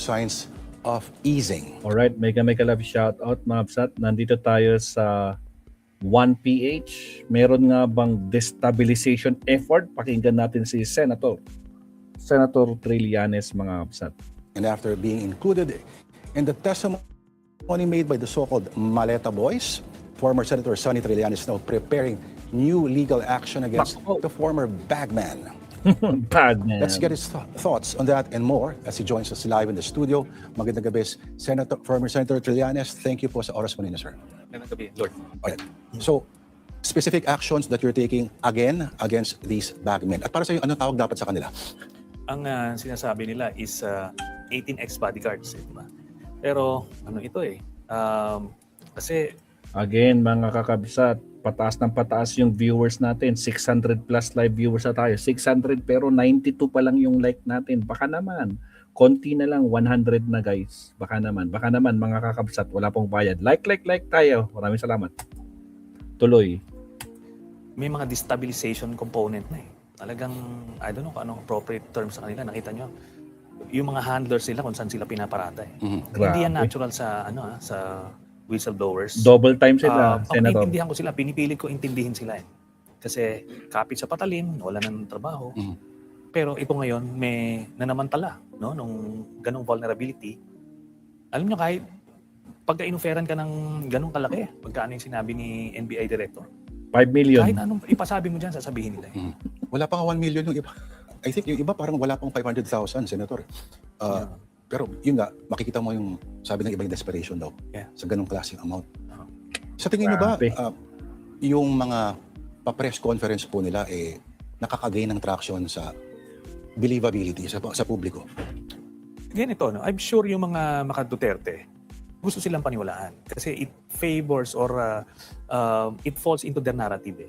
signs of easing. Alright, mega love shoutout mga kapsat. Nandito tayo sa 1PH. Meron nga bang destabilization effort? Pakinggan natin si Senator Trillanes mga kapsat. And after being included in the testimony made by the so-called Maleta Boys, former Senator Sonny Trillanes is now preparing new legal action against the former bagman. Bagman. Let's get his thoughts on that and more as he joins us live in the studio. Magandang gabi, former Senator Trillanes. Thank you po sa oras mo nila, sir. Magandang gabi, Lord. Alright. So, specific actions that you're taking again against these bagmen. At para sa iyo, ano tawag dapat sa kanila? Ang sinasabi nila is 18 ex-bodyguards. Diba? Pero ano ito kasi Again, mga kakabsat, pataas ng pataas yung viewers natin. 600 plus live viewers na tayo. 600 pero 92 pa lang yung like natin. Baka naman, konti na lang, 100 na guys. Baka naman mga kakabsat, wala pong bayad. Like tayo. Maraming salamat. Tuloy. may mga destabilization component na Talagang, I don't know kung anong appropriate term sa kanila. Nakita nyo, yung mga handlers nila kung saan sila pinaparada Hindi yan natural sa sa whistleblowers. Double time sila, Senator. Intindihan ko sila, pinipilit ko intindihin sila Kasi kapit sa patalim, wala ng trabaho. Pero ito ngayon, may nanamantala, no? Nung ganong vulnerability. Alam nyo, kahit pagka inoferan ka ng ganong kalaki, pagkaano yung sinabi ni NBI Director, 5 million. kahit anong ipasabi mo dyan, sasabihin nila. Wala pa nga 1 million yung iba. I think yung iba parang wala pang 500,000, Senator. Pero yun nga, makikita mo yung sabi ng iba yung desperation daw sa ganong klaseng amount. Sa tingin mo ba, yung mga pa-press conference po nila nakakagain ng traction sa believability sa publiko? Ganito, no? I'm sure yung mga Duterte, gusto silang paniwalaan kasi it favors or it falls into their narrative.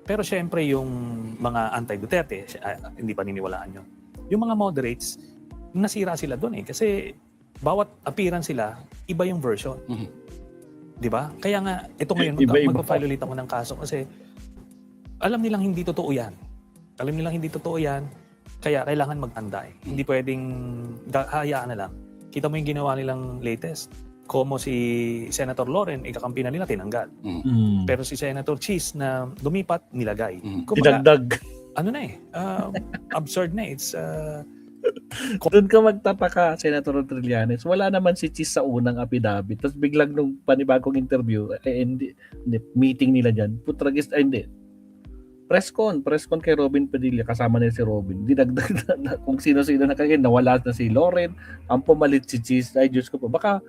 Pero syempre yung mga anti-Duterte, hindi pa niniwalaan yun. Yung mga moderates, nasira sila doon kasi bawat appearance sila, iba yung version. Di ba? Kaya nga, ito ngayon, magpa-file ulit ako ng kaso kasi alam nilang hindi totoo yan. Kaya kailangan magtanda Hindi pwedeng hayaan na lang. Kita mo yung ginawa nilang latest. Como si Senator Loren, ikakampi na nila, tinanggal. Pero si Senator Cheese na lumipat, nilagay. Dinagdag. Ano na absurd na It's doon ka magtataka, Senator Trillanes. Wala naman si Cheese sa unang affidavit. Tapos biglang nung panibagong interview, hindi, meeting nila dyan, putragis, hindi. Press con kay Robin Padilla, kasama nila si Robin. Dinagdag na kung sino-sino na kaya, nawala na si Loren, ang pumalit si Cheese. Ay, Diyos ko po. Baka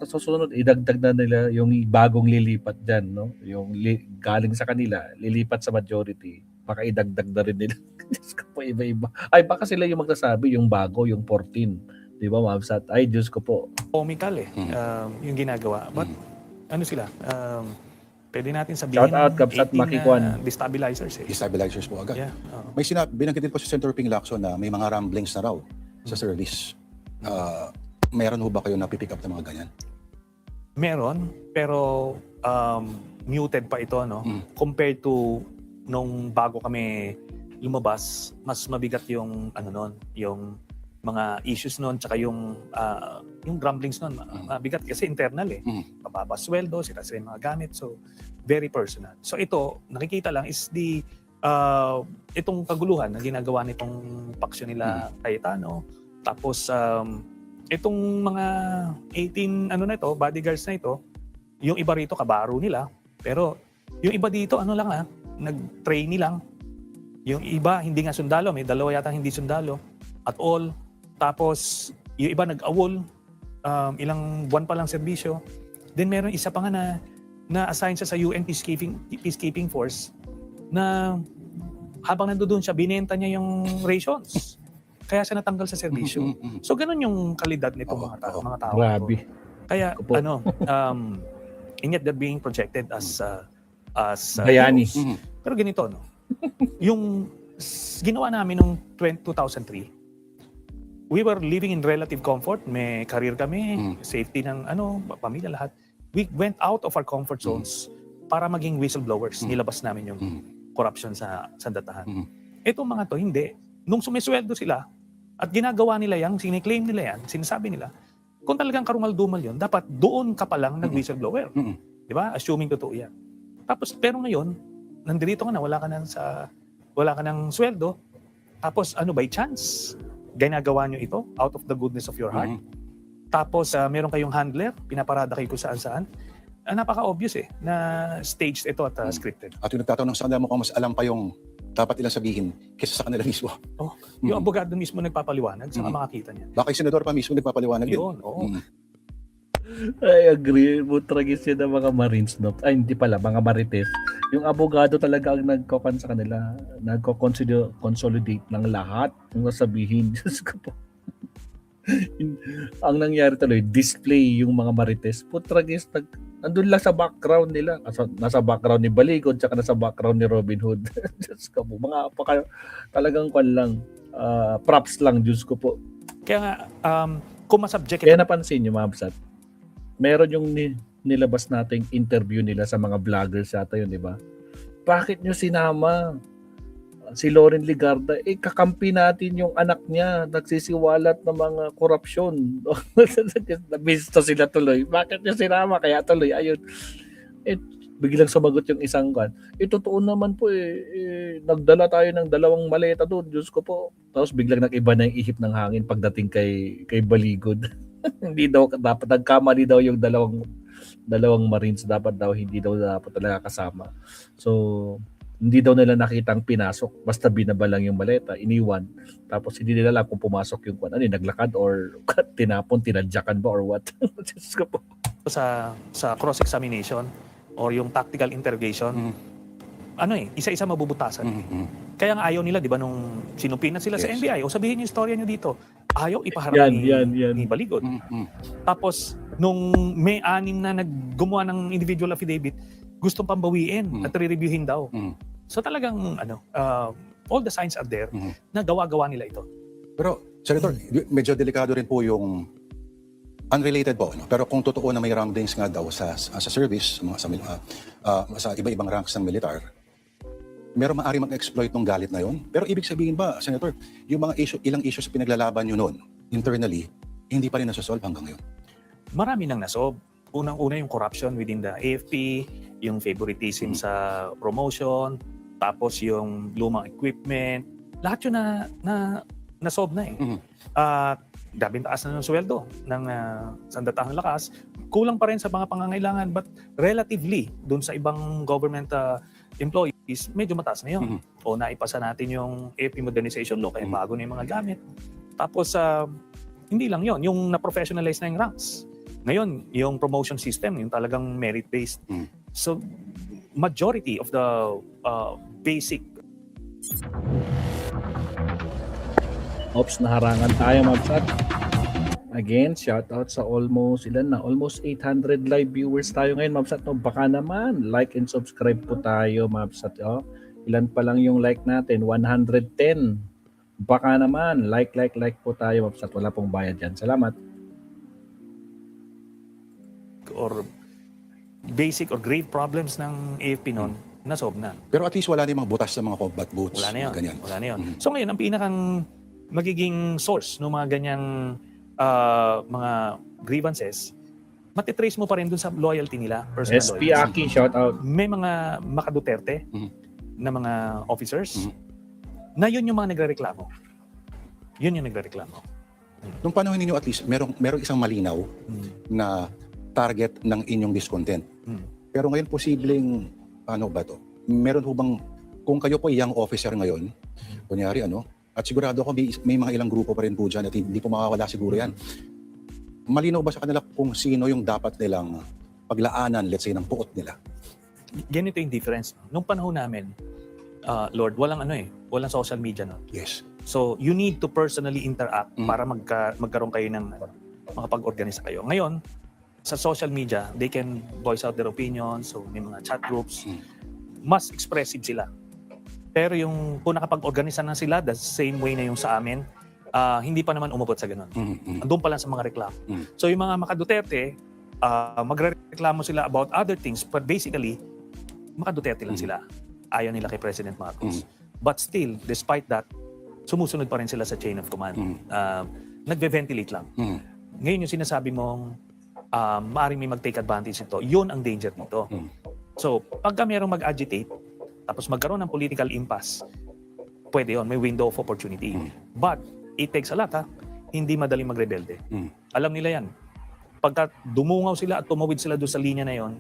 sa susunod, idagdag na nila yung bagong lilipat dyan, no? Yung galing sa kanila, lilipat sa majority. Baka idagdag na rin nila. Diyos ko po, iba-iba. Ay, baka sila yung magsasabi, yung bago, yung 14. Di ba, Mabsat? Ay, Diyos ko po. Comical yung ginagawa. But, ano sila? Pwede natin sabihin, shout out, Kapsat Makikwan. Destabilizers Destabilizers po agad. Yeah. May binanggit din po si Senator Ping Lacson na may mga ramblings na raw sa service. Meron ho ba kayo napipick up ng mga ganyan? Meron, pero muted pa ito, no? Compared to nung bago kami lumabas, mas mabigat yung yung mga issues noon, tsaka yung grumblings noon, mabigat kasi internal mababa sweldo, sila yung mga gamit, so very personal. So ito, nakikita lang is itong kaguluhan na ginagawa nitong paksyon nila Cayetano, tapos itong mga 18 bodyguards na ito, yung iba rito kabaro nila, pero yung iba dito nag-trainee lang. Yung iba hindi nga sundalo, may dalawa yata hindi sundalo at all. Tapos yung iba nag-awol, ilang buwan pa lang serbisyo. Then meron isa pa nga na assign siya sa UN peacekeeping force na habang nandoon siya, binenta niya yung rations. Kaya siya natanggal sa serbisyo. So ganun yung kalidad nito mga tao. Grabe. Kaya and yet they're being projected as bayani. Pero ganito, no? Yung ginawa namin noong 2003, we were living in relative comfort. May career kami, safety ng pamilya lahat. We went out of our comfort zones para maging whistleblowers. Nilabas namin yung corruption sa datahan. Itong mga to, hindi. Nung sumisweldo sila, At ginagawa nila yan, siniklaim nila yan, sinasabi nila, kung talagang karumal-dumal yun, dapat doon ka pa lang nag-whistleblower. Di ba? Assuming totoo yan. Tapos, pero ngayon, nandito ka na, wala ka ng sweldo. Tapos, by chance, ginagawa nyo ito out of the goodness of your heart. Tapos, meron kayong handler, pinaparada kayo kung saan-saan. Napaka-obvious na staged ito at scripted. At yung nagtatanong sa kanila, mukhang mas alam pa yung dapat ilang sabihin kaysa sa kanila mismo. Yung abogado mismo nagpapaliwanag, saka makakita niya. Baka yung senador pa mismo nagpapaliwanag Yun, oo. I agree. Butragis yun ng mga Marines, no? Ay, hindi pala, mga Marites. Yung abogado talaga ang nagkokan sa kanila, nagko-consolidate ng lahat ng nasabihin. Diyos ko po. Ang nangyari tuloy, display yung mga Marites. Putragis, nandun lang sa background nila. Nasa background ni Baligod, tsaka nasa background ni Robin Hood. Diyos ko po. Mga talagang kwan lang, props lang, Diyos ko po. Kaya nga, kung masubject Kaya napansin nyo, Mabsat, meron yung nilabas nating interview nila sa mga vloggers yata yun, di ba? Bakit nyo sinama si Loren Ligarda? Kakampi natin yung anak niya, nagsisiwalat ng mga korupsyon. Nabisto sila tuloy. Bakit nyo sinama? Kaya tuloy, ayun. Biglang sumagot yung isang kan. Totoo naman po nagdala tayo ng 2 maleta doon, Diyos ko po. Tapos biglang nag-iba na yung ihip ng hangin pagdating kay Baligod. Hindi daw dapat nagkamali daw yung dalawang Marines, dapat talaga kasama. So hindi daw nila nakitang pinasok, basta binaba lang yung maleta, iniwan. Tapos hindi nila alam kung pumasok yung naglakad or tinapon, tinadyakan ba or what. Diyos ko po. sa cross-examination or yung tactical interrogation, isa-isa mabubutasan. Kaya nga ayaw nila, di ba, nung sinumpinan sila sa NBI, o sabihin yung istorya nyo dito, ayaw ipaharap ni Baligod. Tapos, nung may 6 na naggumawa ng individual affidavit, gustong pambawiin at re-reviewin daw. So talagang, all the signs are there na gawa-gawa nila ito. Pero, Senator, medyo delikado rin po yung unrelated po, no? Pero kung totoo na may wrongdoings nga daw sa service, sa iba-ibang ranks ng militar, meron maaari mag-exploit ng galit na yon. Pero ibig sabihin ba, Senator, yung mga ilang issues pinaglalaban nyo noon, internally, hindi pa rin nasosolve hanggang ngayon? Marami nang nasob. Unang-una yung corruption within the AFP, yung favoritism sa promotion, tapos yung lumang equipment, lahat yun nasob na Dabing taas na ng sweldo ng sandatahang lakas, kulang pa rin sa mga pangangailangan, but relatively dun sa ibang government employees, medyo mataas na yun. O naipasa natin yung AFP modernization law, kaya bago na yung mga gamit. Tapos hindi lang yun, yung na-professionalize na yung ranks. Ngayon, yung promotion system, yung talagang merit-based. So, majority of the basic. Oops, naharangan tayo, Mabsat. Again, shout out sa almost 800 live viewers tayo ngayon, Mabsat. No, baka naman, like and subscribe po tayo, Mabsat. Ilan pa lang yung like natin? 110. Baka naman, like po tayo, Mabsat. Wala pong bayad dyan. Salamat. Or basic or grave problems ng AFP noon, nasolve na. Pero at least wala na yung mga butas sa mga combat boots. Wala na yun. Ganyan. Wala na yun. So ngayon, ang pinakang magiging source ng mga ganyang mga grievances, matitrace mo pa rin dun sa loyalty nila, personal SP loyalty. Aki, shout out. May mga makaduterte na mga officers na yun yung mga nagrereklamo. Yun yung nagrereklamo. Nung panahon ninyo at least, merong isang malinaw na target ng inyong discontent. Pero ngayon posibleng, ano ba to? Meron ho bang, kung kayo po young officer ngayon, kunyari at sigurado ako may mga ilang grupo pa rin po dyan at hindi po makawala siguro yan. Malinaw ba sa kanila kung sino yung dapat nilang paglaanan, let's say, ng puot nila? Ganito yung difference. Nung panahon namin, Lord, walang social media no. Yes. So, you need to personally interact para magkaroon kayo ng makapag-organisa kayo. Ngayon, sa social media, they can voice out their opinions, so may mga chat groups. Mas expressive sila. Pero yung kung nakapag-organisa na sila, the same way na yung sa amin, hindi pa naman umabot sa ganun. Andun pa lang sa mga reklamo. So yung mga makaduterte, magreklamo sila about other things, but basically, makaduterte lang sila. Ayaw nila kay President Marcos. But still, despite that, sumusunod pa rin sila sa chain of command. Nagve-ventilate lang. Ngayon yung sinasabi mong maaaring may mag-take advantage nito, yun ang danger nito. So, pagka merong mag-agitate, tapos magkaroon ng political impasse, pwede yun, may window of opportunity. But, it takes a lot, hindi madaling magrebelde. Alam nila yan. Pagka dumungaw sila at tumawid sila doon sa linya na yon,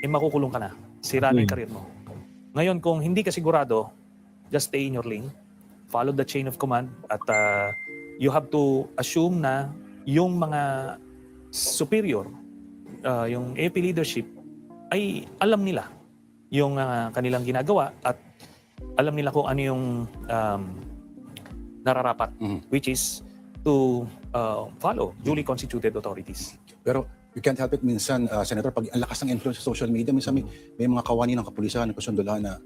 makukulong ka na. Sira na yung career mo. Ngayon, kung hindi ka sigurado, just stay in your lane, follow the chain of command, at you have to assume na yung mga superior, yung AP leadership, ay alam nila yung kanilang ginagawa at alam nila kung ano yung nararapat, which is to follow duly constituted authorities. Pero you can't help it minsan, Senator, pag ang lakas ng influence sa social media, minsan may mga kawani ng kapulisan, nagkasundulan na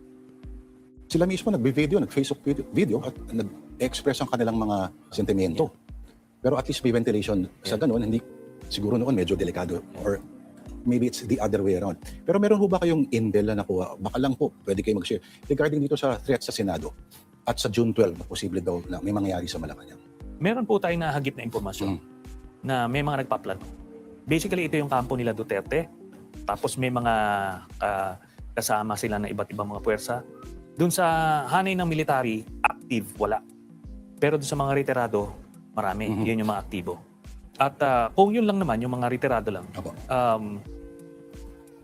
sila mismo nagbe-video, nag-Facebook video at nag-express ang kanilang mga sentimento. Pero at least may ventilation sa ganun, hindi siguro noon medyo delikado or maybe it's the other way around. Pero meron ho ba kayong intel na nakuha? Baka lang po, pwede kayo mag-share regarding dito sa threat sa Senado at sa June 12 na posible daw na may mangyayari sa Malacanang. Meron po tayong nahagip na impormasyon na may mga nagpaplano. Basically, ito yung kampo nila Duterte. Tapos may mga kasama sila na iba't ibang mga puwersa. Doon sa hanay ng military, active, wala. Pero doon sa mga retirado, marami. Yun yung mga aktibo. At kung yun lang naman, yung mga retirado lang,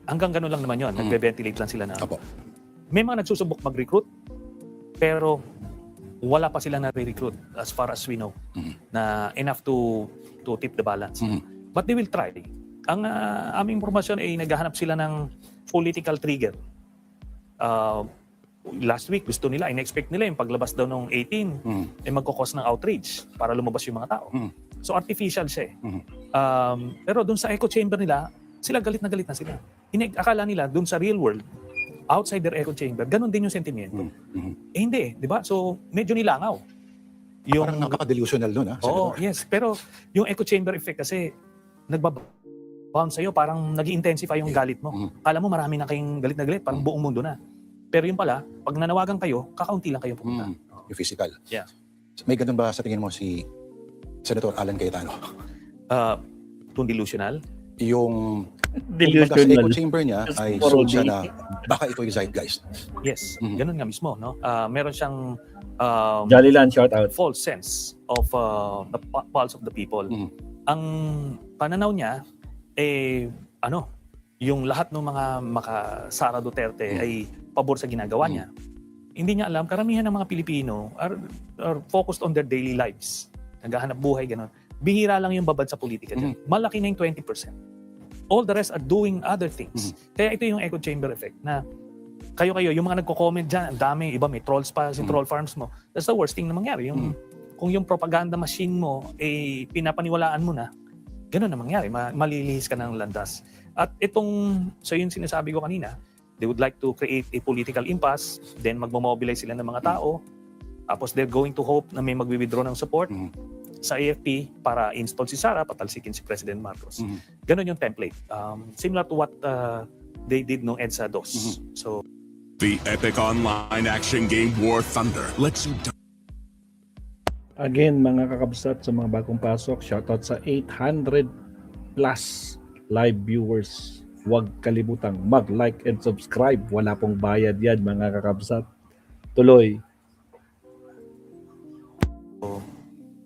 hanggang ganun lang naman yun. Nagbe-ventilate lang sila na. May mga nagsusubok mag-recruit, pero wala pa sila na-recruit as far as we know na enough to tip the balance. But they will try. Ang aming informasyon ay naghahanap sila ng political trigger. Last week, gusto nila, in-expect nila yung paglabas daw ng 18 ay magkakos ng outrage para lumabas yung mga tao. So artificial siya eh. Pero dun sa echo chamber nila, sila galit na sila. Akala nila dun sa real world, outside their echo chamber, ganun din yung sentimiento. Eh hindi, di ba? So medyo nilangaw. Yung, parang napaka-delusional nun, ha? Oo, yes. Pero yung echo chamber effect kasi nagbabound sa'yo, parang nag-intensify yung galit mo. Kala mo marami na kayong galit na galit, parang buong mundo na. Pero yung pala, pag nanawagan kayo, kakaunti lang kayo pumunta. Yung physical. Yeah. May ganun ba sa tingin mo si Senator Alan Cayetano? Kung delusional? Yung Delusional. sa echo chamber niya ay sold siya na baka ito yung zeitgeist. Yes, ganun nga mismo. No? Meron siyang Jollyland, shout out. false sense of the pulse of the people. Ang pananaw niya, yung lahat ng mga Sara Duterte ay pabor sa ginagawa niya. Hindi niya alam, karamihan ng mga Pilipino are focused on their daily lives. Naghahanap buhay, gano'n. Bihira lang yung babad sa politika dyan. Malaki na yung 20%. All the rest are doing other things. Kaya ito yung echo chamber effect na kayo, yung mga nagko-comment dyan, ang dami, iba may trolls pa sa troll farms mo. That's the worst thing na mangyari. Kung yung propaganda machine mo, pinapaniwalaan mo na, gano'n na mangyari. Malilihis ka ng landas. At so yung sinasabi ko kanina, they would like to create a political impasse, then magmo-mobilize sila ng mga tao, tapos they're going to hope na may magwi-withdraw ng support sa AFP para install si Sara, patalsikin si President Marcos. Ganon yung template. Similar to what they did no EDSA DOS. So, the epic online action game War Thunder lets you Again, mga kakabsat sa mga bagong pasok, shoutout sa 800 plus live viewers. Huwag kalimutang mag-like and subscribe. Wala pong bayad yan, mga kakabsat. Tuloy.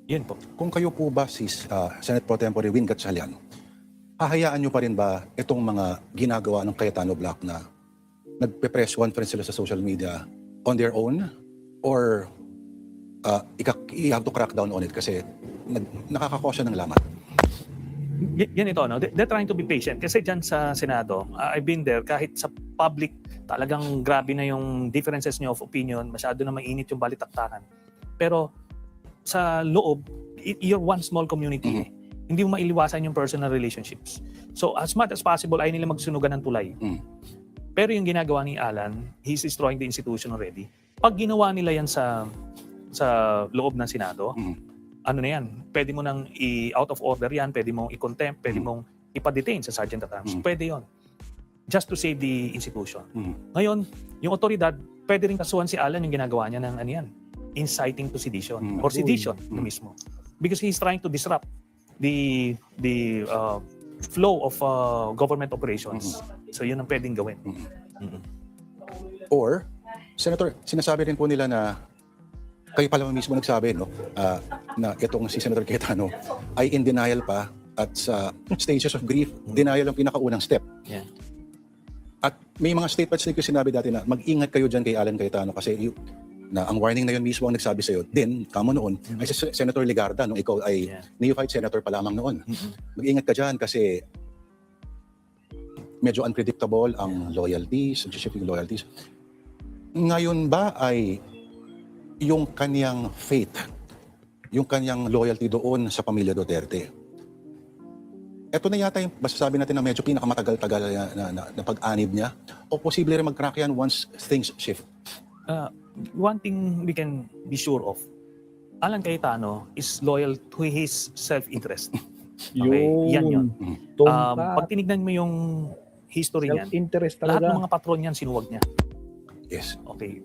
yun po. Kung kayo po ba si Senate Pro Tempore Win Gatchalian, hahayaan nyo pa rin ba itong mga ginagawa ng Cayetano Black na nagpe-press conference sila sa social media on their own? Or you have to crack down on it kasi nakakakosya ng lamat? Yan ito, no? They're trying to be patient. Kasi dyan sa Senado, I've been there, kahit sa public, talagang grabe na yung differences nyo of opinion, masyado na mainit yung balitaktakan. Pero sa loob, you're one small community. Hindi mo mailiwasan yung personal relationships. So as much as possible, ay nila magsunugan ng tulay. Pero yung ginagawa ni Alan, he's destroying the institution already. Pag ginawa nila yan sa loob ng Senado, ano na yan, pwede mo nang out of order yan, pwede mong i-contempt, pwede mong ipa-detain sa Sergeant at Arms. Pwede yon. Just to save the institution. Ngayon, yung otoridad, pwede rin kasuhan si Alan yung ginagawa niya ng ano yan. inciting to sedition Mm. or sedition na mismo. Because he's trying to disrupt the flow of government operations. So yun ang pwedeng gawin. Mm-mm. Or, Senator, sinasabi rin po nila na kayo pala mismo nagsabi, no, na itong si Senator Cayetano ay in denial pa at sa stages of grief, denial ang pinakaunang step. Yeah. At may mga statements din ko sinabi dati na mag-ingat kayo dyan kay Alan Cayetano kasi na ang warning na yun mismo ang nagsabi sa'yo. Then, kamo noon, ay si Senator Legarda, nung ikaw ay neophyte senator pa lamang noon. Mag-ingat ka dyan kasi medyo unpredictable ang loyalties, shifting loyalties. Ngayon ba ay yung kanyang faith, yung kanyang loyalty doon sa pamilya Duterte, ito na yata yung masasabi natin na medyo pinakamatagal-tagal na pag-anib niya o posible rin mag-crack yan once things shift? One thing we can be sure of, Alan Cayetano is loyal to his self-interest. Okay, yan yun. Pag tinignan mo yung history niyan, Self-interest lahat talaga. ng mga patron niyan sinuwag niya. Yes. Okay,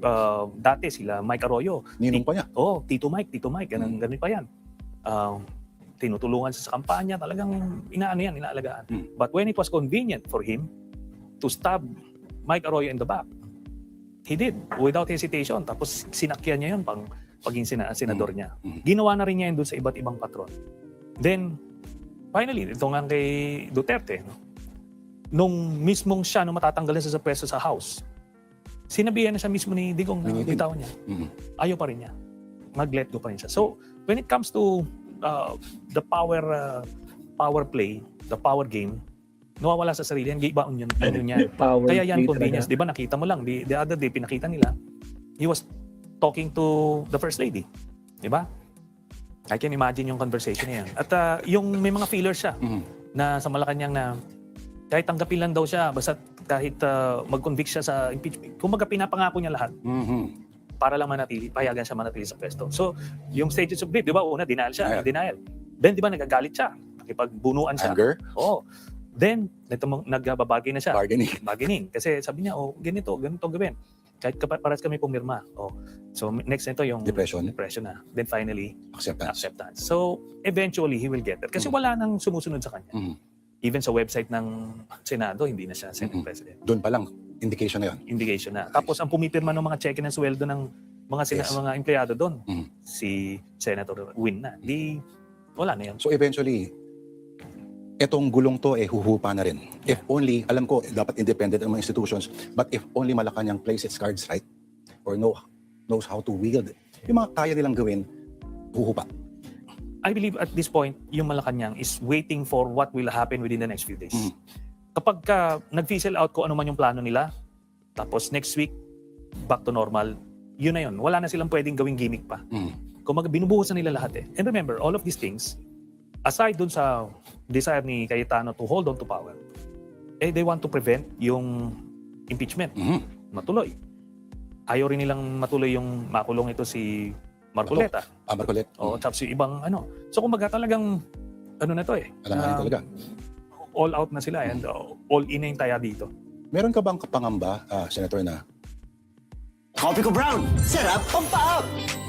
dati sila Mike Arroyo. Ninong pa niya. Tito Mike, ganun pa yan. Tinutulungan siya sa kampanya, talagang inaalagaan. But when it was convenient for him to stab Mike Arroyo in the back, he did, without hesitation. Tapos sinakyan niya yun paging senador niya. Ginawa na rin niya yun doon sa iba't ibang patron. Then, finally, ito nga kay Duterte, no? Nung mismong siya, nung matatanggalin siya sa pwesto sa House, sinabihan na siya mismo ni Digong na bitawan niya. Ayaw pa rin niya. Mag-let go pa rin siya. So, when it comes to the power play, the power game, nawawala sa sarili yan, gibaon yun yan. Kaya yan convenience. Di ba nakita mo lang, the other day pinakita nila, he was talking to the First Lady. Di ba? I can imagine yung conversation niya yan. At yung may mga feelers siya na sa Malacanang na kahit tanggapin lang daw siya, basta kahit mag-convict siya sa impeachment, kumbaga pinapangako niya lahat para lang payagan siya manatili sa pwesto. So, yung stages of grief, di ba, una, denial siya. Denial. Then, di ba, nagagalit siya. Nakipagbunuan siya. Anger? Oo. Then, nagbabagay na siya. Bargaining. Kasi sabi niya, ganito gawin. Kahit paras kami pumirma. So, next nito yung Depression na. Then finally, acceptance. So, eventually, he will get there. Kasi wala nang sumusunod sa kanya. Even sa website ng Senado, hindi na siya Senate President. Doon pa lang, indication na yun. Indication na. Tapos, ang pumipirma ng mga cheque ng sweldo ng mga empleyado doon, si Senator Win na. Wala na yan. So eventually, etong gulong to huhupa na rin. If only, alam ko, dapat independent ang mga institutions, but if only Malacanang plays its cards right, or knows how to wield, yung mga kaya nilang gawin, huhupa. I believe at this point, yung Malacanang is waiting for what will happen within the next few days. Kapag nag-fizzle out kung ano man yung plano nila, tapos next week, back to normal, yun na yun. Wala na silang pwedeng gawing gimmick pa. Kung binubuhos na nila lahat . And remember, all of these things, aside dun sa desire ni Cayetano to hold on to power, they want to prevent yung impeachment. Matuloy. Ayaw rin nilang matuloy yung makulong ito si Marcoleta. Marcoleta. Tapos yung ibang So kumbaga talagang, na to Alanganin talaga. All out na sila and all in na yung taya dito. Meron ka bang kapangamba, Senator, na Coffee ko brown, sarap pampaap.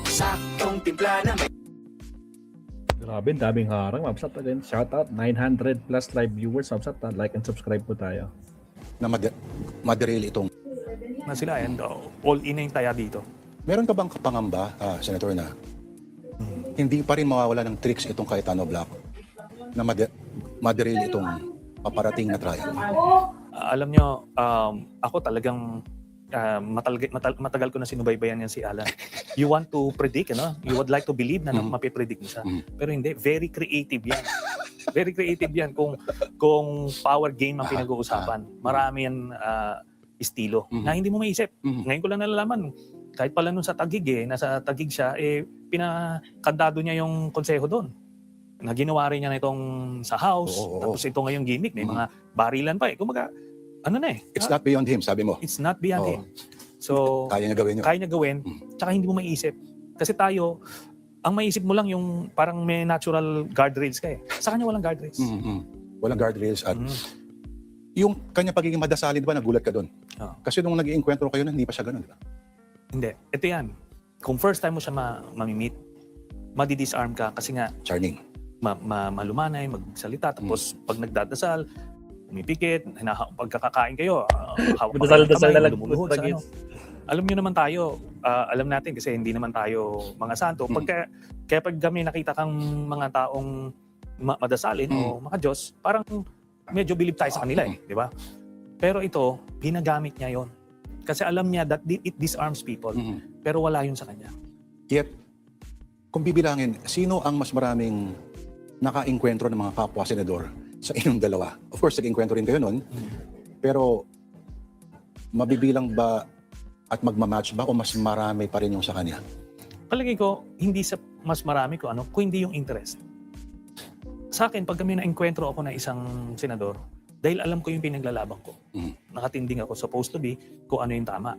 Saktong timpla na may... Grabe, daming harang. Mabsat again. Shout out. 900 plus live viewers. Mabsat. Like and subscribe po tayo. na maderail itong... Na sila and all in na yung taya dito. Meron ka bang kapangamba, Senator, na hindi pa rin mawawala ng tricks itong Cayetano Black na maderail itong paparating na trial? Alam nyo, ako talagang matagal ko na sinubaybayan yan si Alan. You want to predict, you would like to believe na mapipredict mo siya. Pero hindi, very creative yan. Very creative yan kung power game ang pinag-uusapan. Marami yan estilo na hindi mo maisip. Ngayon ko lang nalalaman, kahit pala nung sa Taguig nasa Taguig siya, pinakandado niya yung konseho doon. Na ginawa rin niya na itong sa house, tapos ito ngayong gimmick, may mga barilan pa Kumaga, It's not beyond him, sabi mo. It's not beyond him. So, kaya niya gawin yun. Kaya niya gawin, tsaka hindi mo maiisip. Kasi tayo, ang maiisip mo lang yung parang may natural guardrails ka Sa kanya walang guardrails. Walang guardrails at yung kanya pagiging madasalin, di ba, nagulat ka doon? Kasi nung nag-iinkwentro kayo na, hindi pa siya ganun, di ba? Hindi. Ito yan. kung first time mo siya mamimit, madi-disarm ka kasi nga Charming. malumanay, magsalita, tapos pag nagdadasal, umipikit, pagkakakain kayo, hawak pa kayo ng Dasal kamay, na lang lumuluhod sa Tragis. Alam nyo naman tayo, alam natin kasi hindi naman tayo mga santo. Kaya pag kami nakita kang mga taong madasalin o mga Diyos, parang medyo believe tayo sa kanila di ba? Pero ito, ginagamit niya yon. Kasi alam niya that it disarms people, pero wala yun sa kanya. Yet, kung bibilangin, sino ang mas maraming naka-enkwentro ng mga kapwa senador sa inyong dalawa? Of course, nag-enkwentro rin kayo nun, pero mabibilang ba at magmamatch ba o mas marami pa rin yung sa kanya? Palagay ko, hindi sa mas marami ko kung hindi yung interest. Sa akin, pag kami na-enkwentro ako na isang senador, dahil alam ko yung pinaglalaban ko. Nakatinding ako supposed to be kung ano yung tama,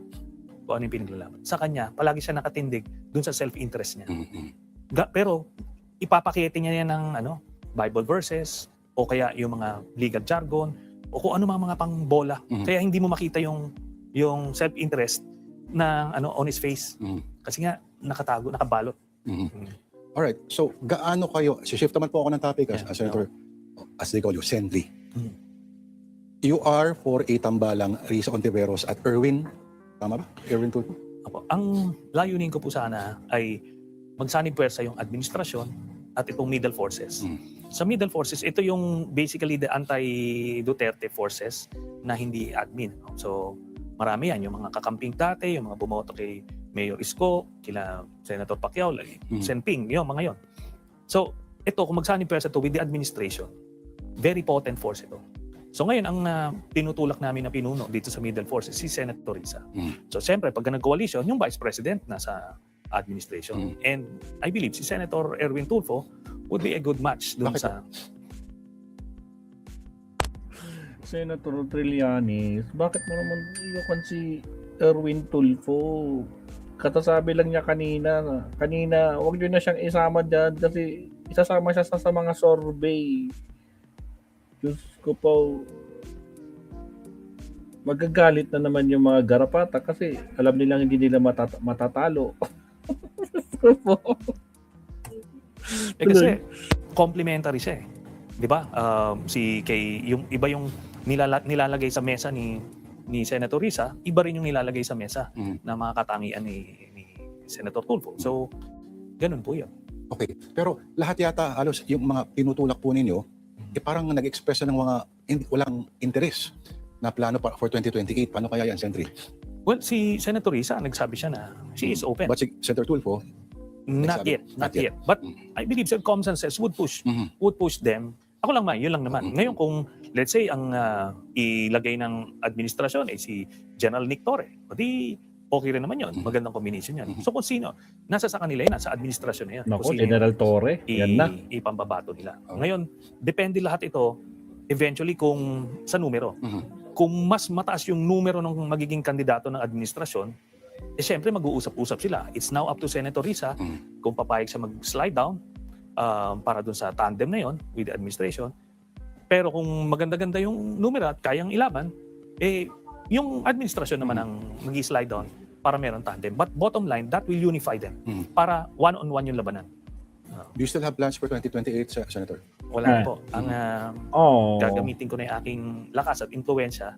kung ano yung pinaglalaban. Sa kanya, palagi siya nakatindig dun sa self-interest niya. Pero ipapakete niya yan ng Bible verses o kaya yung mga legal jargon o kung ano mga pangbola. Kaya hindi mo makita yung self-interest ng on his face. Kasi nga nakatago, nakabalot. Alright, so gaano kayo, shift naman po ako ng topic as Senator, as they call you, Sendri. You are for a tambalang Risa Ontiveros at Erwin, tama ba? Erwin Tulfo? Apo. Ang layunin ko po sana ay magsanib puwersa yung administrasyon at itong middle forces. Sa middle forces, ito yung basically the anti-Duterte forces na hindi admin. So marami yan, yung mga kakamping dati, yung mga bumoto kay Mayor Isko, kila Senator Pacquiao, Sen Ping, yung mga yon. So ito, kung magsanib puwersa ito with the administration, very potent force ito. So ngayon, ang tinutulak namin na pinuno dito sa middle forces, si Senator Risa. So siyempre, pag nag-coalition, yung Vice President nasa administration. And I believe si Senator Erwin Tulfo would be a good match dun sa... Senator Trillanes, bakit mo naman iyakan si Erwin Tulfo? Katasabi lang niya kanina, wag niyo na siyang isama dyan kasi isasama siya sa mga survey. Diyos ko po, magagalit na naman yung mga garapata kasi alam nilang hindi nila matatalo. Diyos ko po. kasi complimentary siya eh. 'Di ba? Yung iba yung nilalagay sa mesa ni Senator Risa, iba rin yung nilalagay sa mesa na mga katangian ni Senator Tulfo. So, ganun po 'yun. Okay, pero lahat yata halos yung mga pinutulak po ninyo parang nag-express ng mga walang interes na plano for 2028. Paano kaya yan, Sentry? Well, si Senator Risa, nagsabi siya na she is open. But si Senator Tulfo, Not yet. But I believe that common sense would push them. Ako lang yun lang naman. Ngayon kung let's say ang ilagay ng administrasyon ay si General Nick Torre, di okay rin naman yun. Magandang combination yan. So kung sino, nasa sa kanila yun, nasa administrasyon na yan. Naku, General Torre, yan na. Ipambabato nila. Ngayon, depende lahat ito eventually kung sa numero. Kung mas mataas yung numero ng magiging kandidato ng administrasyon, syempre mag-uusap-usap sila. It's now up to Senator Risa kung papayag siya mag-slide down para dun sa tandem na yon with the administration. Pero kung maganda-ganda yung numero at kayang ilaban, yung administrasyon naman ang mag-slide down para meron tandem. But bottom line, that will unify them para one-on-one yung labanan. do you still have plans for 2028, Senator? Wala po. Ang gagamitin ko na yung aking lakas at impluensya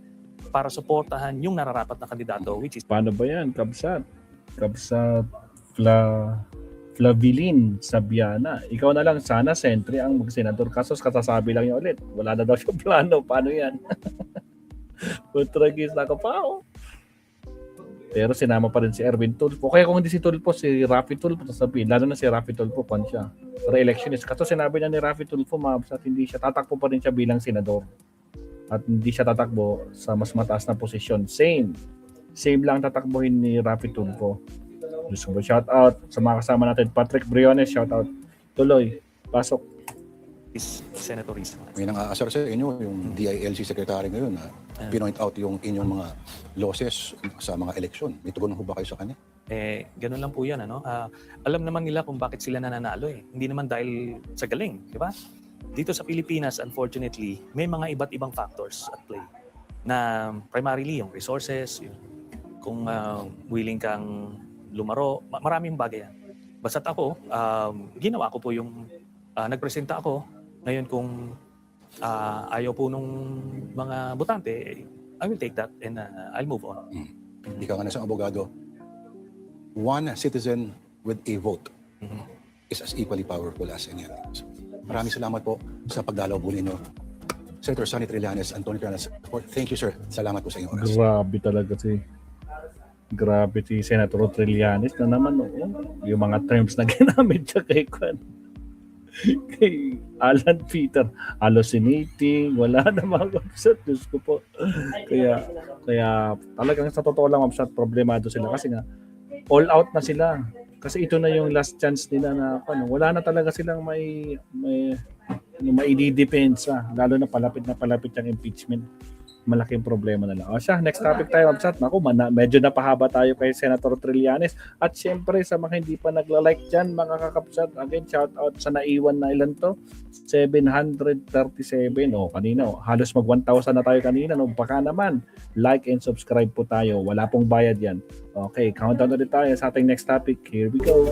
para suportahan yung nararapat na kandidato, which is... Paano ba yan? Kabsat Flavilin Sabiana. Ikaw na lang, sana Sentry ang mag-senador. Kasos katasabi lang niya ulit. Wala na daw siyang plano. Paano yan? Putragis na ka pa, oh. Pero sinama pa rin si Erwin Tulfo. Kaya kung hindi si Tulfo, si Raffy Tulfo, sasabihin, lalo na si Raffy Tulfo, pan siya. Re-electionist. Kaso sinabi niya ni Raffy Tulfo, at hindi siya, tatakbo pa rin siya bilang senador. At hindi siya tatakbo sa mas mataas na posisyon. Same lang tatakbohin ni Raffy Tulfo. Gusto mo, shout out sa mga kasama natin. Patrick Briones, shout out. Tuloy, pasok. Senator Risa. May nang-aasar sa inyo, yung DILG Secretary ngayon, pinoint out yung inyong mga losses sa mga eleksyon. May tugon ho ba kayo sa kanya? Ganun lang po yan. Alam naman nila kung bakit sila nananalo. Hindi naman dahil sa galing. Di ba? Dito sa Pilipinas, unfortunately, may mga iba't ibang factors at play. Na primarily yung resources, kung willing kang lumaro, maraming bagay yan. Basta't ako, ginawa ko po yung, nagpresenta ako. Ngayon kung ayaw po nung mga botante, I will take that and I'll move on. Ikaw nga na isang abogado, one citizen with a vote is as equally powerful as any other. So, maraming salamat po sa pagdalaw po ninyo. Senator Sonny Trillanes, Antonio Trillanes. Thank you, sir. Salamat po sa inyong oras. Grabe si Senator Trillanes na naman, yung mga terms na ginamit siya kay Alan Peter, hallucinating, wala na mga website, Diyos ko po. Kaya talagang sa totoo lang, website, problemado sila kasi nga all out na sila. Kasi ito na yung last chance nila na wala na talaga silang may maididepensa, lalo na palapit yung impeachment. Malaking problema na lang. O siya, next topic tayo, Mabsat. Naku, medyo napahaba tayo kay Senator Trillanes. At syempre, sa mga hindi pa nagla-like dyan, mga kakapsat, again, shout out sa naiwan na ilan to? 737. Kanina, halos mag 1,000 na tayo kanina. Baka naman, like and subscribe po tayo. Wala pong bayad yan. Okay, countdown ulit tayo sa ating next topic. Here we go.